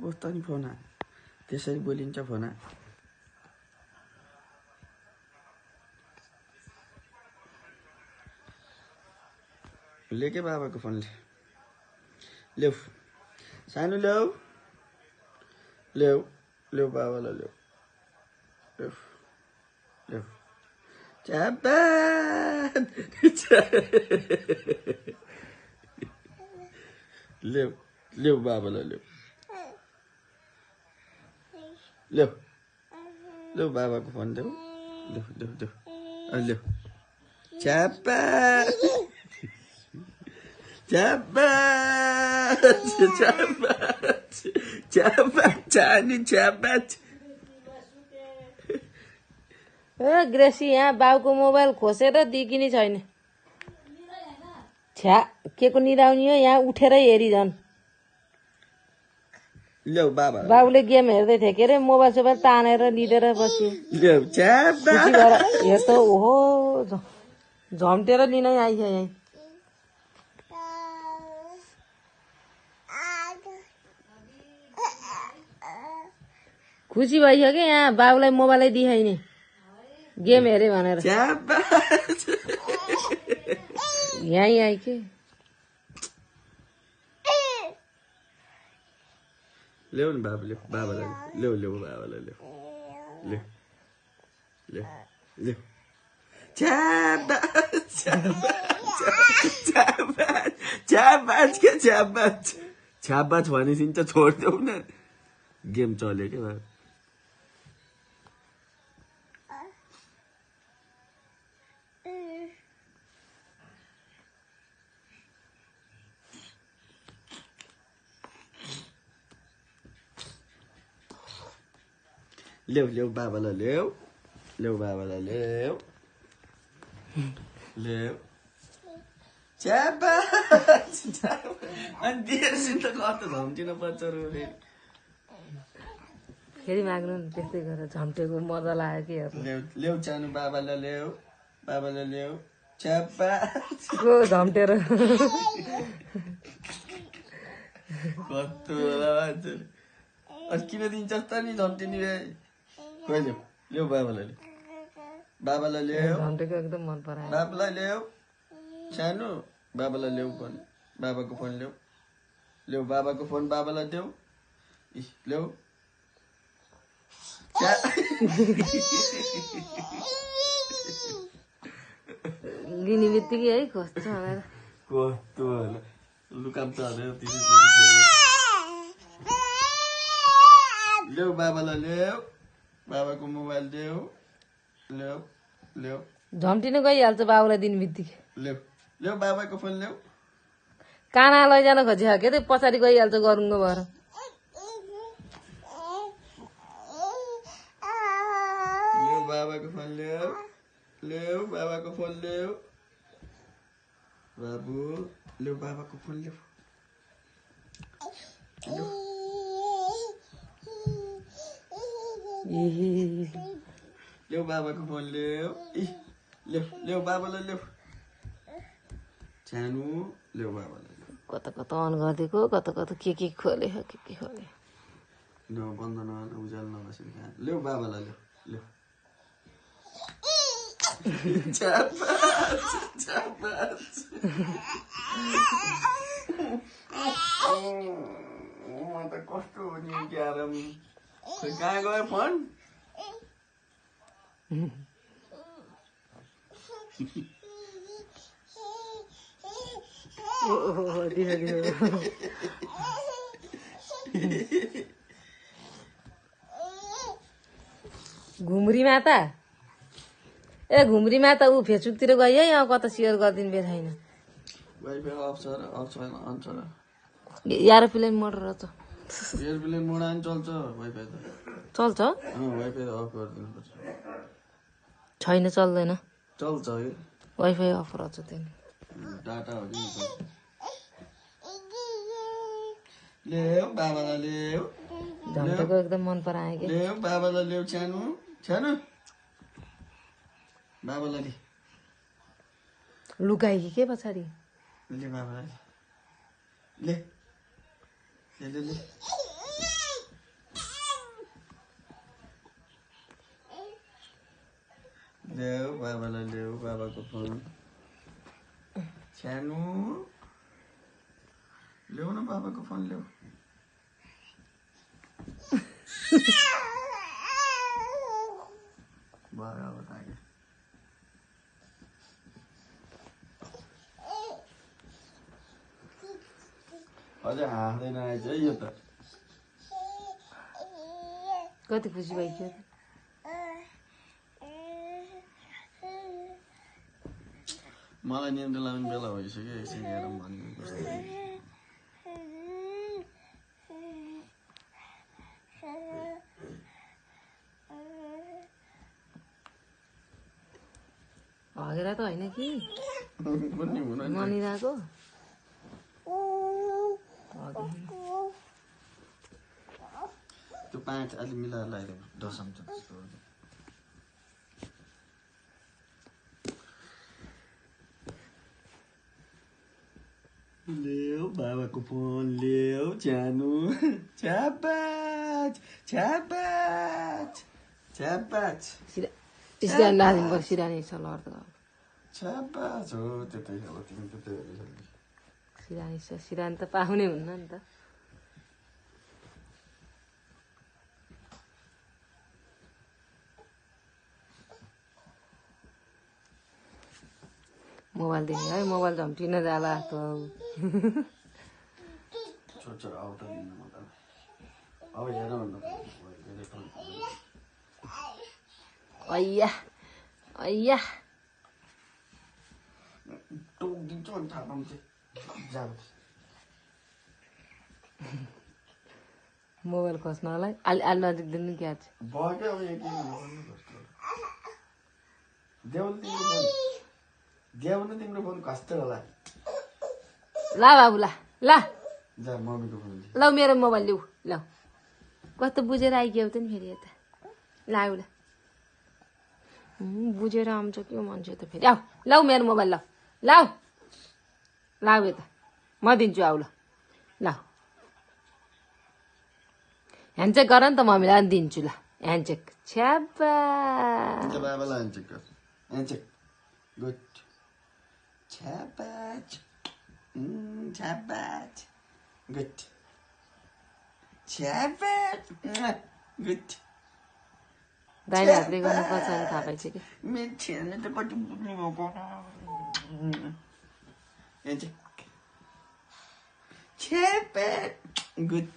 कस्तो नि फोन त्यसरी बोलिन्छ फोन ले के बाबाको फोन ल्याऊ सानो ल्याऊ ल्याऊ ल्याऊ बाबालाई ल्याऊ ल्याऊ ल्याऊ च्यापात ल्याऊ ल्याऊ बाबालाई ल्याऊ ल्याऊ ल्याऊ बाबाको फोन ल्याऊ ल्याऊ ल्याऊ ल्याऊ ल्याऊ च्यापात च्यापात च्यापात च्यापात चानी च्यापात ए ग्रेसी यहाँ बाउको मोबाइल खोसेर दिकिनी छैन छ्या के को निदाउने हो यहाँ उठेरै हेरिझन् ल्याऊ बाबा बाउले गेम हेर्दै थिए के अरे मोबाइल सोबाइल तानेर लिँदेर बस्यो ल्याऊ च्यापात हेर त ओहो झम्टेर लिनै आइछ यहीँ खुसी भइसक्यो यहाँ बाउलाई मोबाइलै दिखाइने गेम हेरे भनेर यहीँ आइ के ल्याऊ नि बाबा ल्याऊ बाबालाई ल्याऊ ल्याऊ बाबालाई ल्याऊ ल्याऊ ल्याऊ ल्याऊ च्यापात च्यापात च्यापात के च्यापात च्यापात भनेपछि त छोड्देऊ न गेम चल्यो के बाबा ल्याऊ ल्याऊ बाबालाई ल्याऊ ल्याऊ बाबालाई ल्याऊ ल्याऊ च्यापात अनि दिएरसित कस्तो झम्टिन पर्छ रे फेरि माग्नु नि त्यस्तै गरेर झम्टेको मजा लाग्यो कि हेर्नु ल्याऊ ल्याऊ चानु बाबालाई ल्याऊ बाबालाई ल्याऊ च्यापात को झम्टेर कस्तो होला मान्छे अनि किन दिन्छस् त नि झम्टिनी रे खोइ ल्याऊ ल्याऊ बाबालाई ल्याऊ बाबालाई ल्याऊ झम्टेको एकदम मन परायो बाबालाई ल्याऊ सानो बाबालाई ल्याऊ फोन बाबाको फोन ल्याऊ ल्याऊ बाबाको फोन बाबालाई देऊ ल्याऊ लिने बित्तिकै है कस्तो होला कस्तो होला लुकाम त ल्याऊ बाबालाई ल्याऊ बाबाको मोबाइल देऊ ल्याऊ ल्याऊ झम्टिन गइहाल्छ बाबुलाई दिने बित्तिकै ल्याऊ ल्याऊ बाबाको फोन ल्याऊ काना लैजान खोज्यो के त पछाडि गइहाल्छ गरुङ्गो भएर ल्याऊ बाबाको फोन ल्याऊ ल्याऊ बाबाको फोन ल्याऊ बाबु ल्याऊ बाबाको फोन ल्याऊ ल्याऊ बाबाको फोन ल्याऊ ल्याऊ ल्याऊ बाबालाई ल्याऊ सानो ल्याऊ बाबालाई कता कता अन गरिदिएको कता कता के खोले के खोले न बन्द न उज्याल नबसेर कहाँ ल्याऊ बाबालाई ल्याऊ ल्याऊ म त कस्तो हो नि क्यार कहाँ गयो फोन घुम्री माता ए घुम्री माता ऊ फेसबुकतिर गयो है कता सेयर गरिदिनु बे छैन वाइफाई अफ छैन अन छ एरोप्लेन मोटर रहेछ एयरप्लेन मोड आइन चल्छ वाइफाई त चल्छ वाइफाई अफ गरिदिनु पर्छ छैन चल्दैन चल्छ है वाइफाई अफ रहेछ त्यहाँ डाटा हो कि ल्याऊ बाबालाई ल्याऊ झम्टेको एकदम मन परायो कि ल्याऊ बाबालाई ल्याऊ सानो सानो बाबालाई ले लुकाइ कि के पछाडि ले बाबालाई ले ले ले ले बाबालाई ल्याऊ बाबाको फोन सानो ल्याउ न बाबाको फोन ल्याऊ भयो अब लाग्यो अझै हाँस्दैन आएछ है यो त कति खुसी भइसक्यो मलाई निन्द्रा लाग्ने बेला भइसक्यो एकछिन हेरौँ भनेको कस्तो हगेर त होइन कि पनि हुन मनिरहेको त्यो 5 अलि मिलाएर लगाइदिउँ 10 चम्चा जस्तो ल्याऊ बाबाको फोन ल्याऊ जानु छ्यापाच छ्यापाच छ्यापाच सिरानी राखिदिनु पर्छ सिरानी छ लड्छ छ्यापाच हो त्यतै अब तिमी त्यतै सिरानी छ सिरानी त पाउने हुन्न नि त मोबाइल दिने है मोबाइल झम्टिन जाला त छोड आउट दिनु मतलब अब हेर भन्नु अय्या अय्या टोकिदिन्छु अनि थाहा पाउँछ जाऊ मोबाइल खोज्नलाई अलि अलि नजिक दिनु क्या भयो अब एक देऊ तिम्रो फोन कस्तो होला ला बाबु ला ला जा मम्मीको फोन ल मेरो मोबाइल लिऊ ल कस्तो बुझेर आइगयो त नि फेरि यता लाऊ ल बुझेर आउँछ के मान्छे त फेरि आऊ लाऊ मेरो मोबाइल ल लाऊ लाऊ यता म दिन्छु आऊ ल ल ह्यान्डचेक गर नि त मम्मीलाई नि दिन्छु ल ह्यान्डचेक छ्यापा बाबालाई ह्यान्डचेक गर ह्यान्डचेक गुड छ्यापाच छ्यापाच गुड छ्यापाच गुड दाइले हातले गर्नुपर्छ भने थाहा पाइसक्यो मेरो छेर्ने त कति बुझ्नु भएको ह्यान्डचेक छ्यापाच गुड